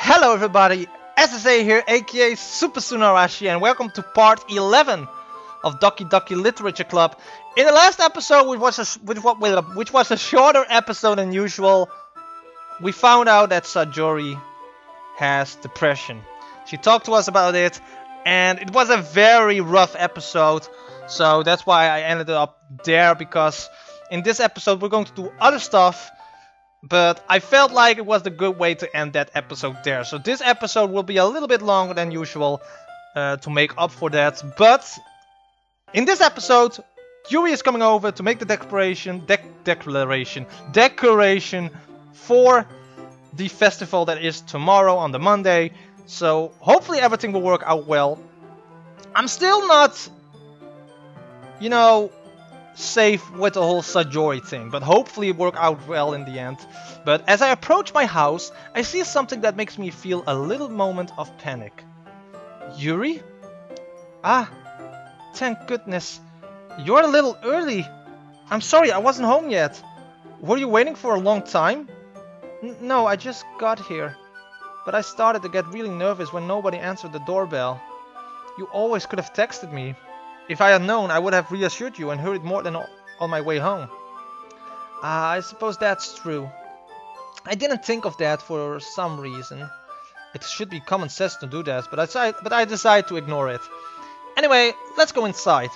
Hello everybody, SSA here, aka Super Sunarashi, and welcome to part 11 of Doki Doki Literature Club. In the last episode, which was a shorter episode than usual, we found out that Sayori has depression. She talked to us about it, and it was a very rough episode, so that's why I ended up there, because in this episode we're going to do other stuff. But I felt like it was the good way to end that episode there. So this episode will be a little bit longer than usual to make up for that. But in this episode, Yuri is coming over to make the decoration for the festival that is tomorrow on the Monday. So hopefully everything will work out well. I'm still not, safe with the whole Sayori thing, but hopefully it worked out well in the end. But as I approach my house, I see something that makes me feel a little moment of panic. Yuri? Ah, thank goodness. You're a little early. I'm sorry, I wasn't home yet. Were you waiting for a long time? No, I just got here. But I started to get really nervous when nobody answered the doorbell. You always could have texted me. If I had known, I would have reassured you and hurried more than on my way home. I suppose that's true. I didn't think of that for some reason. It should be common sense to do that, but I decided to ignore it. Anyway, let's go inside.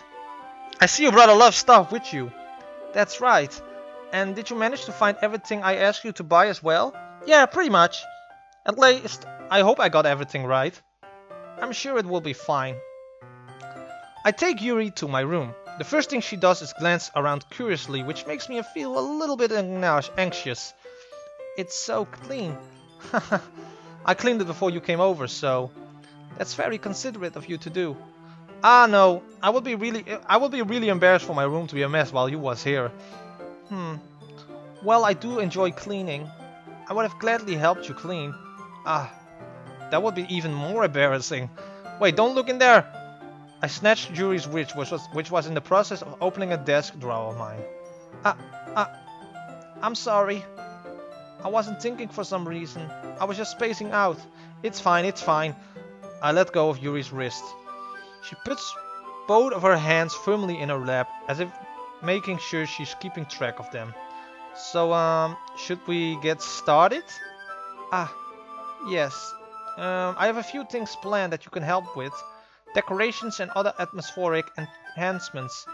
I see you brought a lot of stuff with you. That's right. And did you manage to find everything I asked you to buy as well? Yeah, pretty much. At least, I hope I got everything right. I'm sure it will be fine. I take Yuri to my room. The first thing she does is glance around curiously, which makes me feel a little bit anxious. It's so clean. I cleaned it before you came over, so that's very considerate of you to do. Ah no, I would be really embarrassed for my room to be a mess while you was here. Well, I do enjoy cleaning. I would have gladly helped you clean. Ah, that would be even more embarrassing. Wait, don't look in there. I snatched Yuri's wrist, which was in the process of opening a desk drawer of mine. I'm sorry. I wasn't thinking for some reason. I was just spacing out. It's fine, it's fine. I let go of Yuri's wrist. She puts both of her hands firmly in her lap, as if making sure she's keeping track of them. So, should we get started? Yes. I have a few things planned that you can help with. Decorations and other atmospheric enhancements.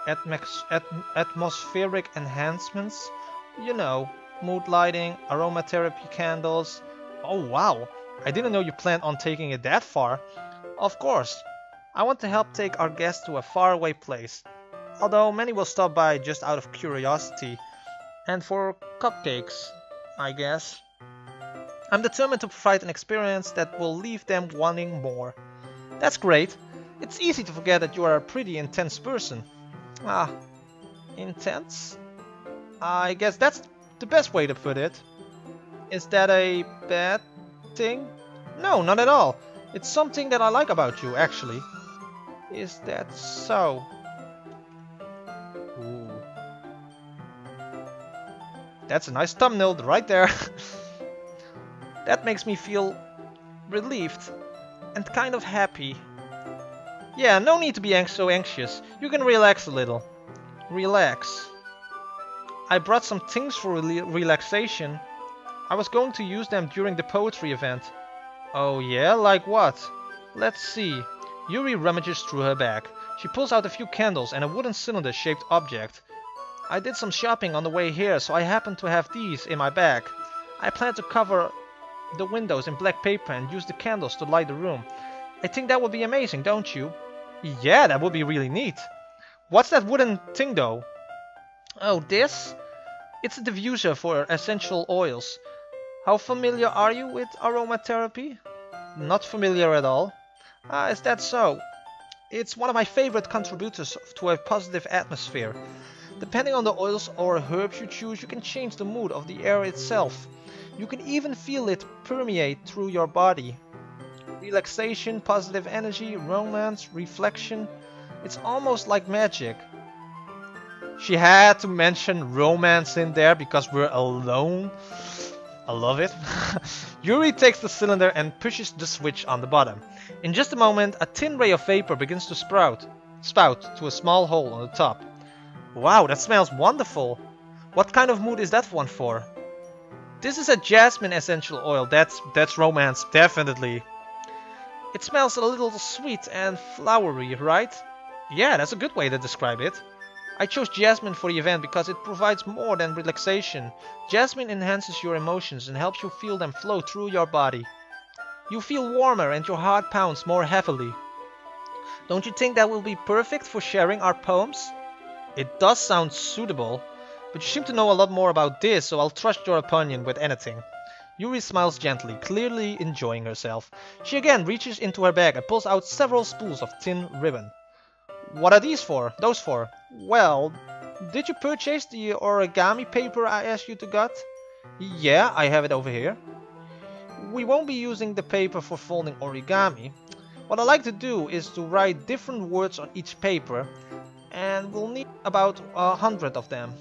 Atmospheric enhancements? You know, mood lighting, aromatherapy candles. Oh wow, I didn't know you planned on taking it that far. Of course, I want to help take our guests to a faraway place. Although many will stop by just out of curiosity. And for cupcakes, I guess. I'm determined to provide an experience that will leave them wanting more. That's great. It's easy to forget that you are a pretty intense person. Intense? I guess that's the best way to put it. Is that a bad thing? No, not at all. It's something that I like about you, actually. Is that so? Ooh. That's a nice thumbnail right there. That makes me feel relieved. And kind of happy. Yeah, no need to be so anxious. You can relax a little. Relax. I brought some things for relaxation. I was going to use them during the poetry event. Oh yeah? Like what? Let's see. Yuri rummages through her bag. She pulls out a few candles and a wooden cylinder-shaped object. I did some shopping on the way here, so I happen to have these in my bag. I plan to cover the windows in black paper and use the candles to light the room. I think that would be amazing, don't you? Yeah, that would be really neat. What's that wooden thing though? Oh, this? It's a diffuser for essential oils. How familiar are you with aromatherapy? Not familiar at all. Is that so? It's one of my favorite contributors to a positive atmosphere. Depending on the oils or herbs you choose, you can change the mood of the air itself. You can even feel it permeate through your body. Relaxation, positive energy, romance, reflection. It's almost like magic. She had to mention romance in there because we're alone. I love it. Yuri takes the cylinder and pushes the switch on the bottom. In just a moment, a thin ray of vapor begins to spout to a small hole on the top. Wow, that smells wonderful. What kind of mood is that one for? This is a jasmine essential oil. That's romance, definitely. It smells a little sweet and flowery, right? Yeah, that's a good way to describe it. I chose jasmine for the event because it provides more than relaxation. Jasmine enhances your emotions and helps you feel them flow through your body. You feel warmer and your heart pounds more heavily. Don't you think that will be perfect for sharing our poems? It does sound suitable, but you seem to know a lot more about this, so I'll trust your opinion with anything. Yuri smiles gently, clearly enjoying herself. She again reaches into her bag and pulls out several spools of thin ribbon. What are these for? Those for? Well, did you purchase the origami paper I asked you to get? Yeah, I have it over here. We won't be using the paper for folding origami. What I like to do is to write different words on each paper, and we'll need about 100 of them.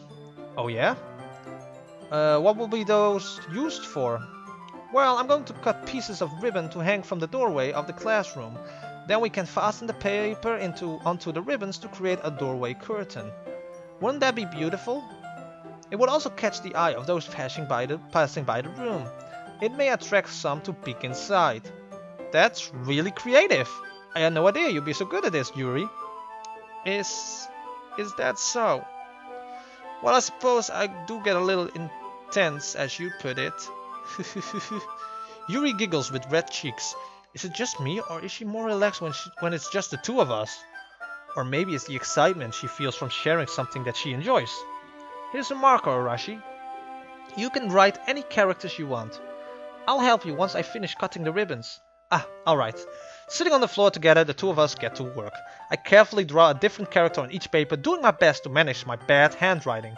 Oh yeah? What will be those used for? Well, I'm going to cut pieces of ribbon to hang from the doorway of the classroom. Then we can fasten the paper onto the ribbons to create a doorway curtain. Wouldn't that be beautiful? It would also catch the eye of those passing by the room. It may attract some to peek inside. That's really creative. I had no idea you'd be so good at this, Yuri. Is that so? Well, I suppose I do get a little intense, as you put it. Yuri giggles with red cheeks. Is it just me, or is she more relaxed when it's just the two of us? Or maybe it's the excitement she feels from sharing something that she enjoys. Here's a marker, Arashi. You can write any characters you want. I'll help you once I finish cutting the ribbons. Alright. Sitting on the floor together, the two of us get to work. I carefully draw a different character on each paper, doing my best to manage my bad handwriting.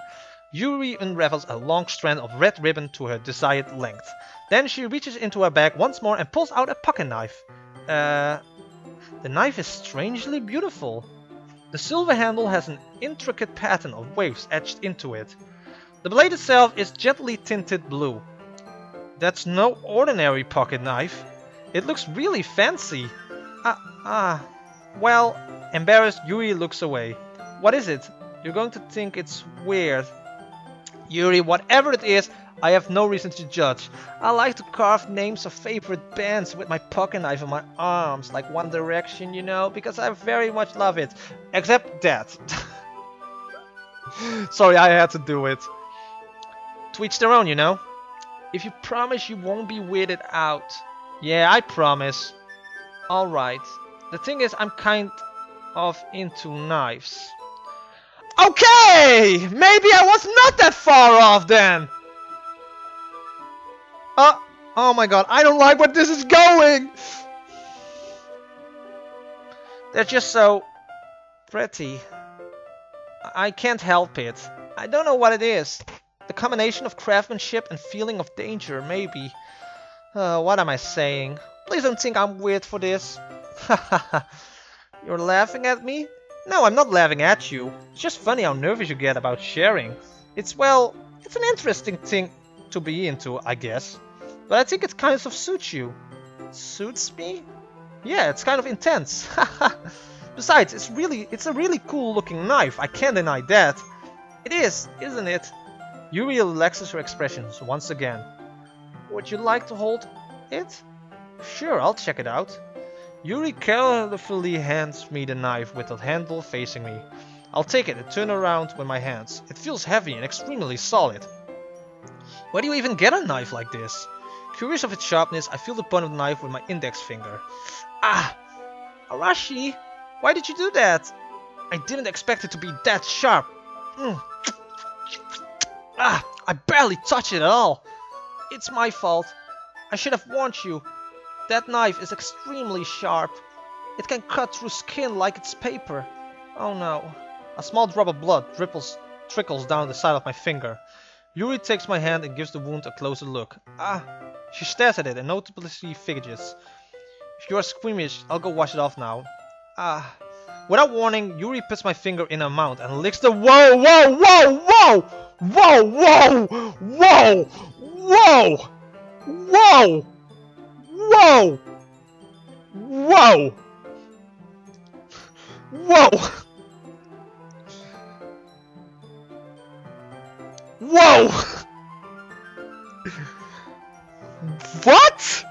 Yuri unravels a long strand of red ribbon to her desired length. Then she reaches into her bag once more and pulls out a pocket knife. The knife is strangely beautiful. The silver handle has an intricate pattern of waves etched into it. The blade itself is gently tinted blue. That's no ordinary pocket knife. It looks really fancy. Well, embarrassed, Yuri looks away. What is it? You're going to think it's weird. Yuri, whatever it is, I have no reason to judge. I like to carve names of favorite bands with my pocket knife on my arms, like One Direction, you know, because I very much love it. Except that. Sorry, I had to do it. To each their own, you know. If you promise you won't be weirded out. Yeah, I promise. Alright. The thing is, I'm kind of into knives. Okay! Maybe I was not that far off then! Oh my god, I don't like where this is going! They're just so pretty. I can't help it. I don't know what it is. The combination of craftsmanship and feeling of danger, maybe. What am I saying? Please don't think I'm weird for this. You're laughing at me? No, I'm not laughing at you. It's just funny how nervous you get about sharing. It's an interesting thing to be into, I guess. But I think it kind of suits you. Suits me? Yeah, it's kind of intense. Besides, it's a really cool looking knife. I can't deny that. It is, isn't it? Yuri relaxes her expressions once again. Would you like to hold it? Sure, I'll check it out. Yuri carefully hands me the knife with the handle facing me. I'll take it and turn around with my hands. It feels heavy and extremely solid. Where do you even get a knife like this? Curious of its sharpness, I feel the point of the knife with my index finger. Arashi, why did you do that? I didn't expect it to be that sharp. I barely touched it at all. It's my fault. I should have warned you. That knife is extremely sharp. It can cut through skin like it's paper. Oh no. A small drop of blood trickles down the side of my finger. Yuri takes my hand and gives the wound a closer look. She stares at it and noticeably fidgets. If you are squeamish, I'll go wash it off now. Without warning, Yuri puts my finger in her mouth and licks the— Whoa! Whoa! Whoa! Whoa! Whoa! Whoa! What?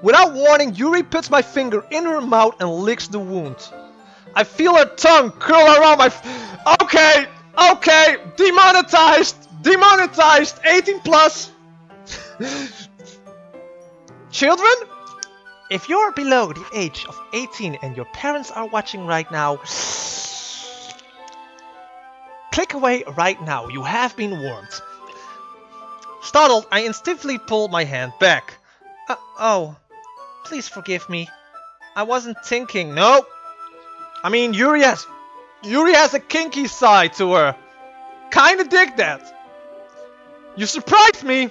Without warning, Yuri puts my finger in her mouth and licks the wound. I feel her tongue curl around my Okay! Okay! Demonetized! Demonetized! 18 plus! Children? If you're below the age of 18 and your parents are watching right now, click away right now. You have been warned. Startled, I instinctively pull my hand back. Oh, please forgive me. I wasn't thinking. No. I mean, Yuri has a kinky side to her. Kinda dig that. You surprised me,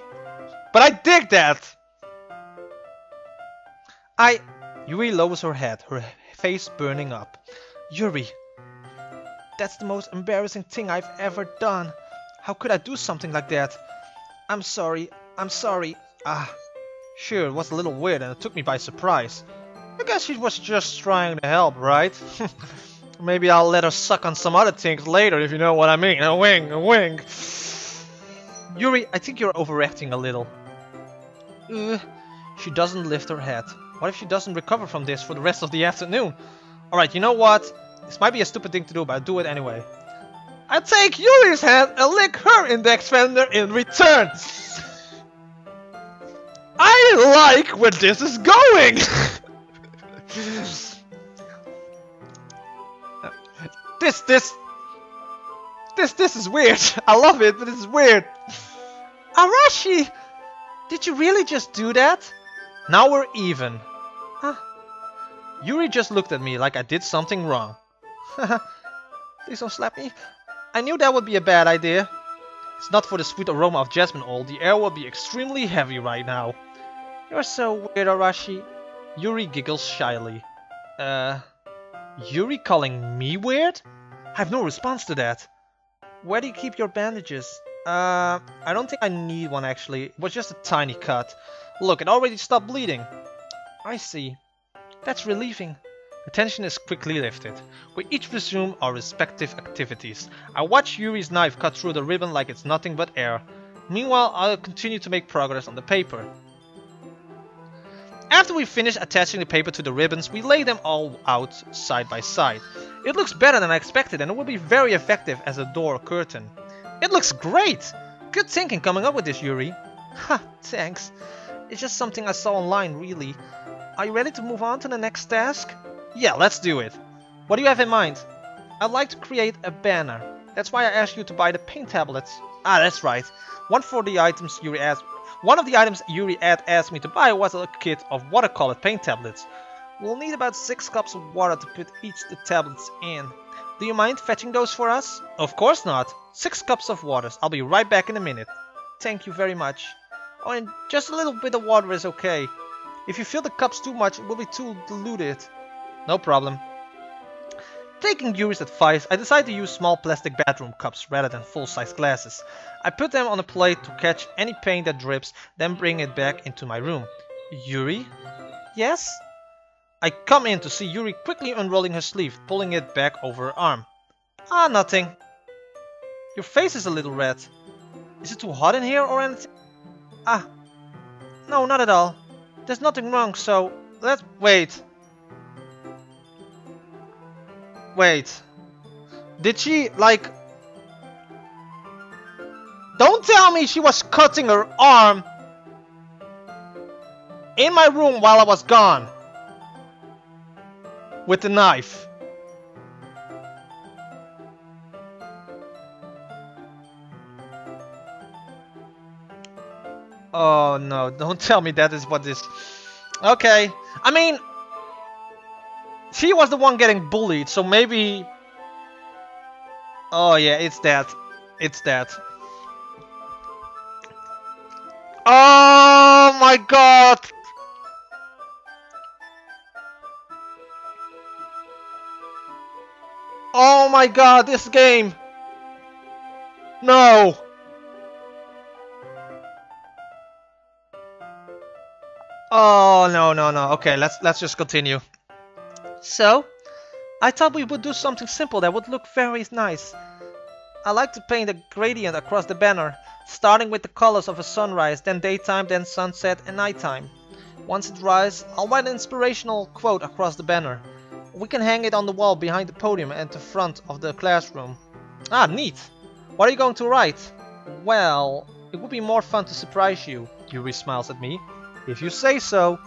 but I dig that. Yuri lowers her head, her face burning up. Yuri, that's the most embarrassing thing I've ever done. How could I do something like that? I'm sorry. I'm sorry. Sure, it was a little weird and it took me by surprise. I guess she was just trying to help, right? Maybe I'll let her suck on some other things later, if you know what I mean. A wing, a wing. Yuri, I think you're overacting a little. She doesn't lift her head. What if she doesn't recover from this for the rest of the afternoon? Alright, you know what? This might be a stupid thing to do, but I'll do it anyway. I take Yuri's hand and lick her index finger in return. I like where this is going. This is weird. I love it, but it's weird. Arashi, did you really just do that? Now we're even. Huh? Yuri just looked at me like I did something wrong. Please don't slap me. I knew that would be a bad idea. It's not for the sweet aroma of jasmine oil. The air will be extremely heavy right now. You're so weird, Arashi. Yuri giggles shyly. Yuri calling me weird? I have no response to that. Where do you keep your bandages? I don't think I need one actually. It was just a tiny cut. Look, it already stopped bleeding. I see. That's relieving. The tension is quickly lifted. We each resume our respective activities. I watch Yuri's knife cut through the ribbon like it's nothing but air. Meanwhile, I'll continue to make progress on the paper. After we finish attaching the paper to the ribbons, we lay them all out side by side. It looks better than I expected and it will be very effective as a door curtain. It looks great! Good thinking coming up with this, Yuri. Ha, thanks. It's just something I saw online, really. Are you ready to move on to the next task? Yeah, let's do it. What do you have in mind? I'd like to create a banner. That's why I asked you to buy the paint tablets. Ah, that's right. One of the items Yuri had asked me to buy was a kit of watercolored paint tablets. We'll need about 6 cups of water to put each the tablets in. Do you mind fetching those for us? Of course not. 6 cups of water. I'll be right back in a minute. Thank you very much. Oh, and just a little bit of water is okay. If you fill the cups too much, it will be too diluted. No problem. Taking Yuri's advice, I decided to use small plastic bathroom cups rather than full-size glasses. I put them on a plate to catch any paint that drips, then bring it back into my room. Yuri? Yes? I come in to see Yuri quickly unrolling her sleeve, pulling it back over her arm. Ah, nothing. Your face is a little red. Is it too hot in here or anything? Ah. No, not at all. There's nothing wrong, so let's wait. Wait. Did she, like... Don't tell me she was cutting her arm in my room while I was gone. With the knife. Oh no, don't tell me that is what this... Okay. I mean... She was the one getting bullied, so maybe... Oh yeah, it's that. It's that. Oh my god! Oh my god, this game! No! Oh, no, no, no. Okay, let's just continue. So, I thought we would do something simple that would look very nice. I like to paint a gradient across the banner, starting with the colors of a sunrise, then daytime, then sunset and nighttime. Once it dries, I'll write an inspirational quote across the banner. We can hang it on the wall behind the podium at the front of the classroom. Ah, neat! What are you going to write? Well, it would be more fun to surprise you, Yuri smiles at me. If you say so.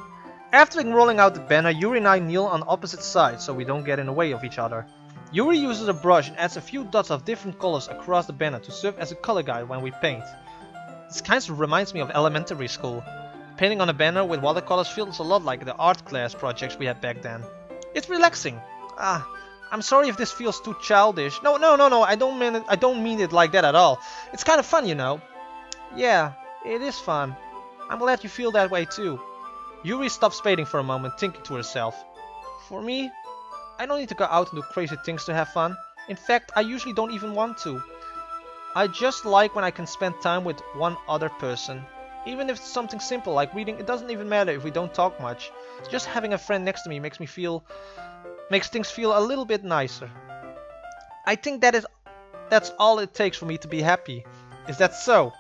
After rolling out the banner, Yuri and I kneel on opposite sides so we don't get in the way of each other. Yuri uses a brush and adds a few dots of different colors across the banner to serve as a color guide when we paint. This kind of reminds me of elementary school. Painting on a banner with watercolors feels a lot like the art class projects we had back then. It's relaxing. I'm sorry if this feels too childish. No, I don't mean it like that at all. It's kind of fun, you know. Yeah, it is fun. I'm glad you feel that way too. Yuri stops fading for a moment, thinking to herself. For me, I don't need to go out and do crazy things to have fun. In fact, I usually don't even want to. I just like when I can spend time with one other person. Even if it's something simple like reading, it doesn't even matter if we don't talk much. Just having a friend next to me makes things feel a little bit nicer. I think that's all it takes for me to be happy. Is that so?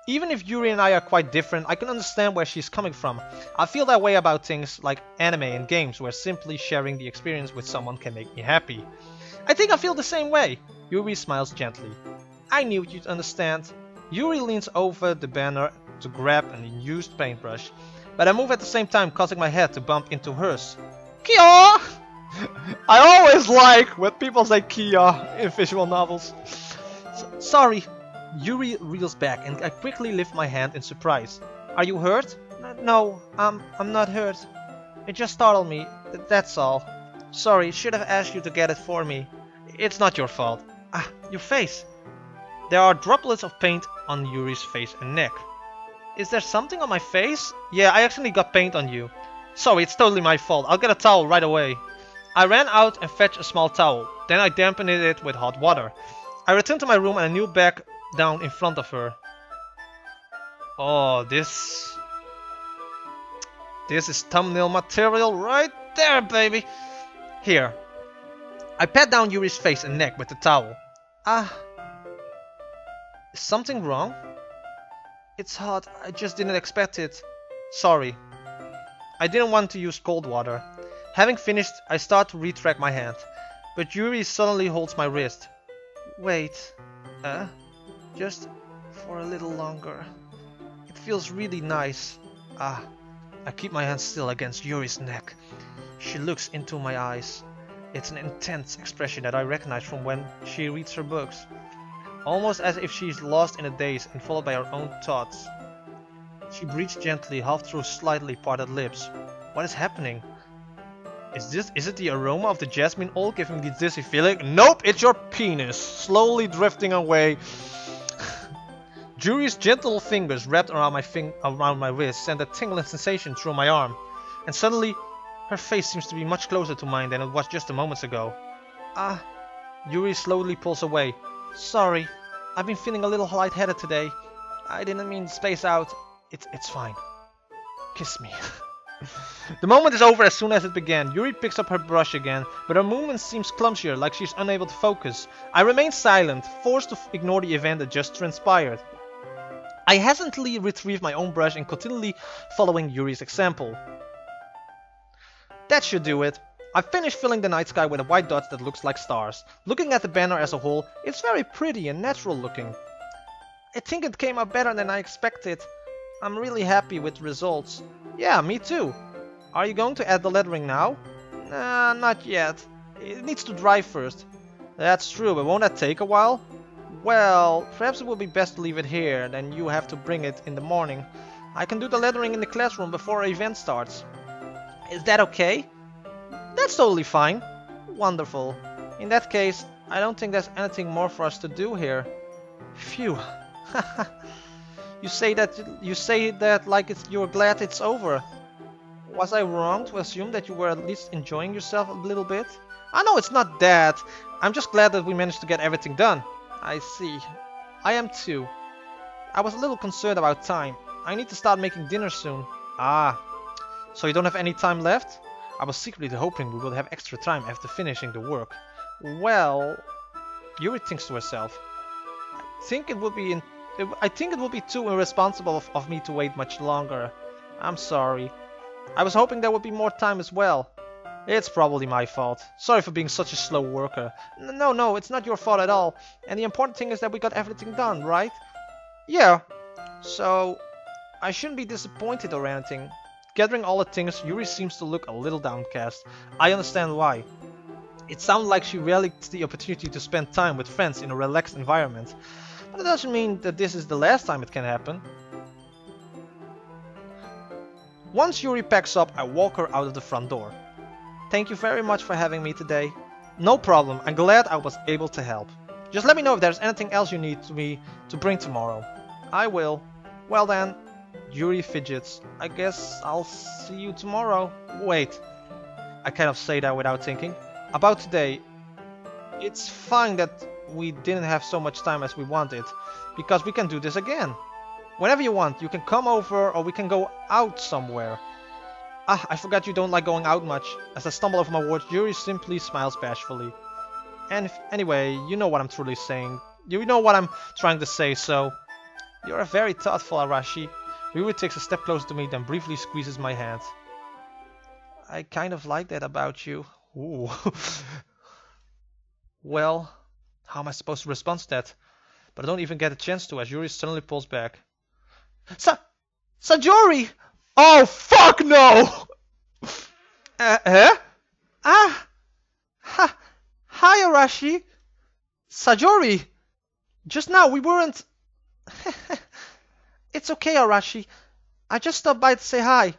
Even if Yuri and I are quite different, I can understand where she's coming from. I feel that way about things like anime and games, where simply sharing the experience with someone can make me happy. I think I feel the same way. Yuri smiles gently. I knew you'd understand. Yuri leans over the banner to grab an unused paintbrush, but I move at the same time, causing my head to bump into hers. Kia! I always like when people say Kia in visual novels. Sorry. Yuri reels back and I quickly lift my hand in surprise. Are you hurt? No, I'm not hurt. It just startled me, that's all. Sorry, should have asked you to get it for me. It's not your fault. Ah, your face. There are droplets of paint on Yuri's face and neck. Is there something on my face? Yeah, I accidentally got paint on you. Sorry, it's totally my fault. I'll get a towel right away. I ran out and fetched a small towel. Then I dampened it with hot water. I returned to my room and I kneeled back down in front of her. Oh, this is thumbnail material right there, baby. Here. I pat down Yuri's face and neck with the towel. Is something wrong? It's hot. I just didn't expect it. Sorry. I didn't want to use cold water. Having finished, I start to retract my hand, but Yuri suddenly holds my wrist. Wait. Just for a little longer. It feels really nice. I keep my hand still against Yuri's neck. She looks into my eyes. It's an intense expression that I recognize from when she reads her books. Almost as if she's lost in a daze and followed by her own thoughts. She breathes gently, half through slightly parted lips. What is happening? Is it the aroma of the jasmine oil giving me the dizzy feeling? Nope, it's your penis, slowly drifting away. Yuri's gentle fingers wrapped around my wrist sent a tingling sensation through my arm. And suddenly, her face seems to be much closer to mine than it was just a moment ago. Yuri slowly pulls away. Sorry, I've been feeling a little lightheaded today. I didn't mean to space out. It's fine. Kiss me. The moment is over as soon as it began. Yuri picks up her brush again, but her movement seems clumsier, like she's unable to focus. I remain silent, forced to ignore the event that just transpired. I hesitantly retrieve my own brush and continually following Yuri's example. That should do it. I finished filling the night sky with white dots that looks like stars. Looking at the banner as a whole, it's very pretty and natural looking. I think it came out better than I expected. I'm really happy with the results. Yeah, me too. Are you going to add the lettering now? Nah, not yet. It needs to dry first. That's true, but won't that take a while? Well, perhaps it would be best to leave it here, then you have to bring it in the morning. I can do the lettering in the classroom before our event starts. Is that okay? That's totally fine. Wonderful. In that case, I don't think there's anything more for us to do here. Phew. You say that like you're glad it's over. Was I wrong to assume that you were at least enjoying yourself a little bit? I know it's not that. I'm just glad that we managed to get everything done. I see. I am too. I was a little concerned about time. I need to start making dinner soon. So you don't have any time left? I was secretly hoping we would have extra time after finishing the work. Well, Yuri thinks to herself. I think it would be too irresponsible of me to wait much longer. I'm sorry. I was hoping there would be more time as well. It's probably my fault. Sorry for being such a slow worker. No, it's not your fault at all. And the important thing is that we got everything done, right? Yeah. So, I shouldn't be disappointed or anything. Gathering all the things, Yuri seems to look a little downcast. I understand why. It sounds like she rarely gets the opportunity to spend time with friends in a relaxed environment. But it doesn't mean that this is the last time it can happen. Once Yuri packs up, I walk her out of the front door. Thank you very much for having me today. No problem, I'm glad I was able to help. Just let me know if there's anything else you need me to bring tomorrow. I will. Well then, Yuri fidgets. I guess I'll see you tomorrow. Wait, I kind of say that without thinking. About today, it's fine that we didn't have so much time as we wanted, because we can do this again. Whenever you want, you can come over or we can go out somewhere. Ah, I forgot you don't like going out much. As I stumble over my words, Yuri simply smiles bashfully. And anyway, you know what I'm truly saying. You know what I'm trying to say, so... You're a very thoughtful Arashi. Yuri takes a step closer to me, then briefly squeezes my hand. I kind of like that about you. Ooh. Well, how am I supposed to respond to that? But I don't even get a chance to as Yuri suddenly pulls back. Sayori! Oh, fuck no! Huh? Ah! Ha! Hi, Arashi! Sayori! Just now, we weren't... It's okay, Arashi. I just stopped by to say hi.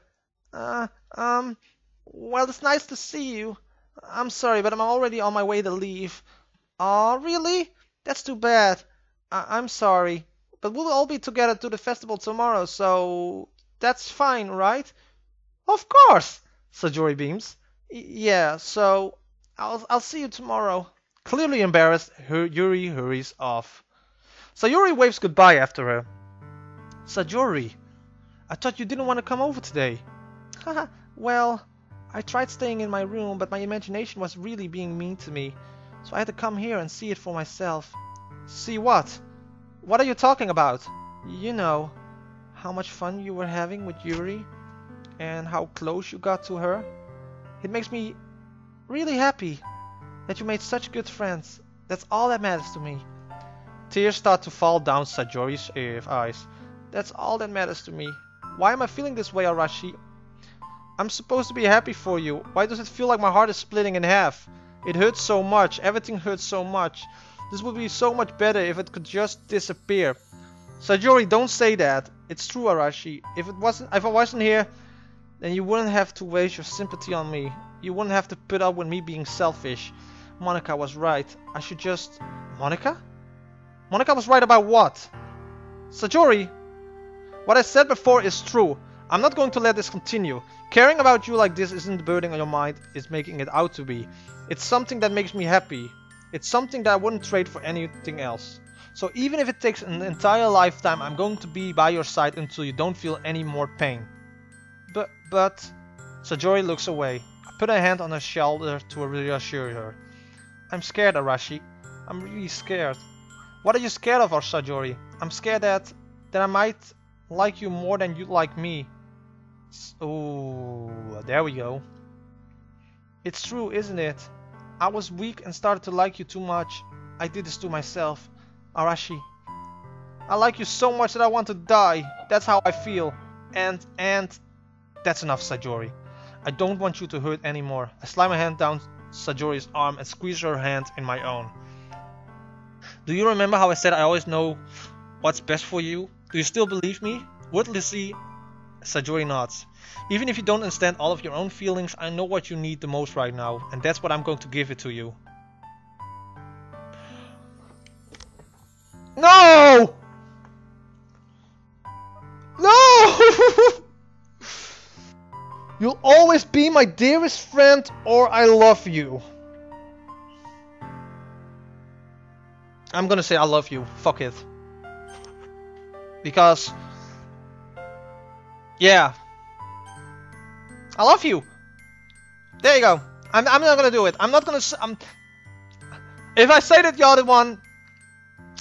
Well, it's nice to see you. I'm sorry, but I'm already on my way to leave. Aw, really? That's too bad. I'm sorry. But we'll all be together to the festival tomorrow, so... That's fine, right? Of course! Sayori beams. Yeah, so... I'll see you tomorrow. Clearly embarrassed, Yuri hurries off. Sayori waves goodbye after her. Sayori, I thought you didn't want to come over today. Haha, well, I tried staying in my room, but my imagination was really being mean to me. So I had to come here and see it for myself. See what? What are you talking about? You know, how much fun you were having with Yuri, and how close you got to her. It makes me really happy that you made such good friends. That's all that matters to me. Tears start to fall down Sayori's eyes. That's all that matters to me. Why am I feeling this way, Arashi? I'm supposed to be happy for you. Why does it feel like my heart is splitting in half? It hurts so much. Everything hurts so much. This would be so much better if it could just disappear. Sayori, don't say that. It's true, Arashi. If I wasn't here, then you wouldn't have to waste your sympathy on me. You wouldn't have to put up with me being selfish. Monika was right. I should just... Monika? Monika was right about what? Sayori, what I said before is true. I'm not going to let this continue. Caring about you like this isn't the burden on your mind it's making it out to be. It's something that makes me happy. It's something that I wouldn't trade for anything else. So even if it takes an entire lifetime, I'm going to be by your side until you don't feel any more pain. But... Sayori looks away. I put a hand on her shoulder to reassure her. I'm scared, Arashi. I'm really scared. What are you scared of, Sayori? I'm scared that I might like you more than you like me. Oh, there we go. It's true, isn't it? I was weak and started to like you too much. I did this to myself. Arashi, I like you so much that I want to die. That's how I feel. And that's enough, Sayori. I don't want you to hurt anymore. I slide my hand down Sayori's arm and squeeze her hand in my own. Do you remember how I said I always know what's best for you? Do you still believe me? Wordlessly, Sayori nods. Even if you don't understand all of your own feelings, I know what you need the most right now, and that's what I'm going to give it to you. No! No! You'll always be my dearest friend, or I love you. I'm gonna say I love you. Fuck it. Because... yeah. I love you. There you go. I'm not gonna do it. I'm not gonna. If I say that you're the one,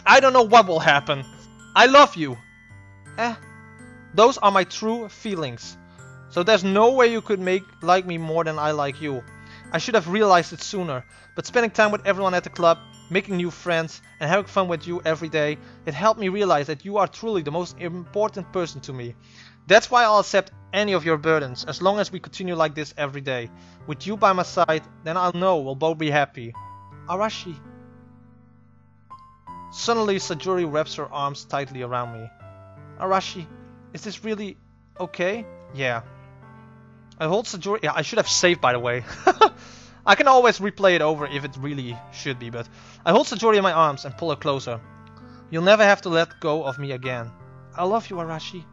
I don't know what will happen. I love you. Those are my true feelings. So there's no way you could like me more than I like you. I should have realized it sooner. But spending time with everyone at the club, making new friends, and having fun with you every day, it helped me realize that you are truly the most important person to me. That's why I'll accept any of your burdens, as long as we continue like this every day. With you by my side, then I'll know we'll both be happy. Arashi. Suddenly, Sayori wraps her arms tightly around me. Arashi, is this really okay? Yeah. I hold Sayori. Yeah, I should have saved, by the way. I can always replay it over if it really should be, but I hold Sayori in my arms and pull her closer. You'll never have to let go of me again. I love you, Arashi.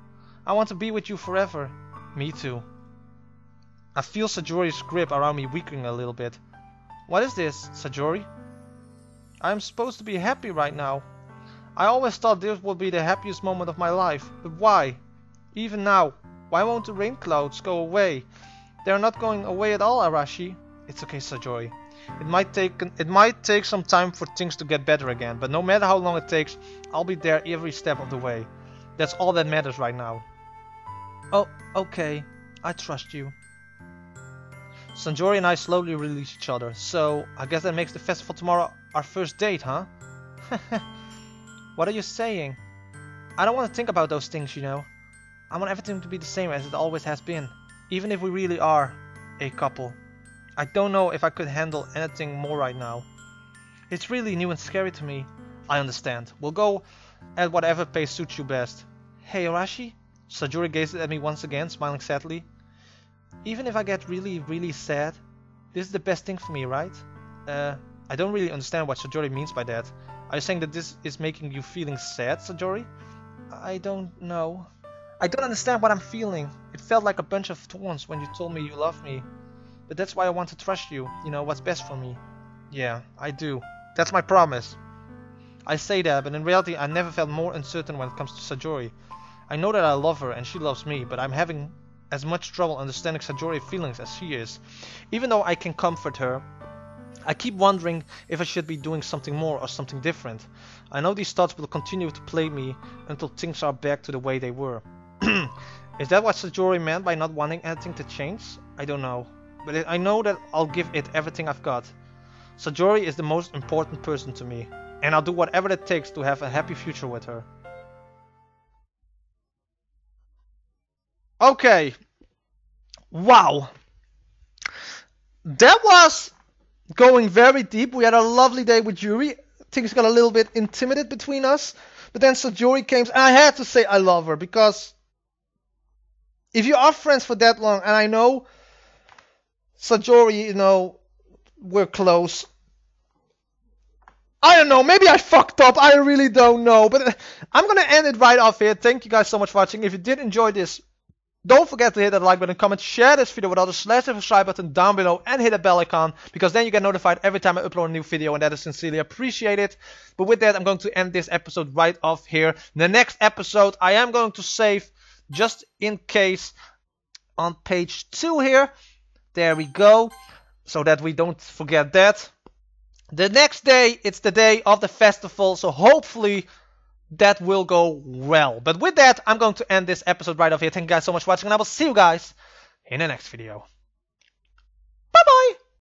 I want to be with you forever. Me too. I feel Sayori's grip around me weakening a little bit. What is this, Sayori? I'm supposed to be happy right now. I always thought this would be the happiest moment of my life, but why? Even now, why won't the rain clouds go away? They're not going away at all, Arashi. It's okay, Sayori. It might take some time for things to get better again, but no matter how long it takes, I'll be there every step of the way. That's all that matters right now. Oh, okay. I trust you. Sayori and I slowly release each other, so I guess that makes the festival tomorrow our first date, huh? What are you saying? I don't want to think about those things, you know. I want everything to be the same as it always has been, even if we really are a couple. I don't know if I could handle anything more right now. It's really new and scary to me. I understand. We'll go at whatever pace suits you best. Hey, Arashi? Sayori gazes at me once again, smiling sadly. Even if I get really sad, this is the best thing for me, right? I don't really understand what Sayori means by that. Are you saying that this is making you feeling sad, Sayori? I don't know. I don't understand what I'm feeling. It felt like a bunch of thorns when you told me you love me. But that's why I want to trust you. You know what's best for me. Yeah, I do. That's my promise. I say that, but in reality I never felt more uncertain when it comes to Sayori. I know that I love her and she loves me, but I'm having as much trouble understanding Sayori's feelings as she is. Even though I can comfort her, I keep wondering if I should be doing something more or something different. I know these thoughts will continue to plague me until things are back to the way they were. Is that what Sayori meant by not wanting anything to change? I don't know. But I know that I'll give it everything I've got. Sayori is the most important person to me, and I'll do whatever it takes to have a happy future with her. Okay. Wow. That was going very deep. We had a lovely day with Yuri. Things got a little bit intimidated between us. But then Sayori came, and I had to say I love her, because if you are friends for that long, and I know Sayori, you know, we're close. I don't know, maybe I fucked up, I really don't know. But I'm gonna end it right off here. Thank you guys so much for watching. If you did enjoy this, don't forget to hit that like button, comment, share this video with others, slash the subscribe button down below, and hit the bell icon, because then you get notified every time I upload a new video, and that is sincerely appreciated. But with that, I'm going to end this episode right off here. The next episode, I am going to save, just in case, on page 2 here. There we go, so that we don't forget that. The next day, it's the day of the festival, so hopefully that will go well. But with that, I'm going to end this episode right off here. Thank you guys so much for watching, and I will see you guys in the next video.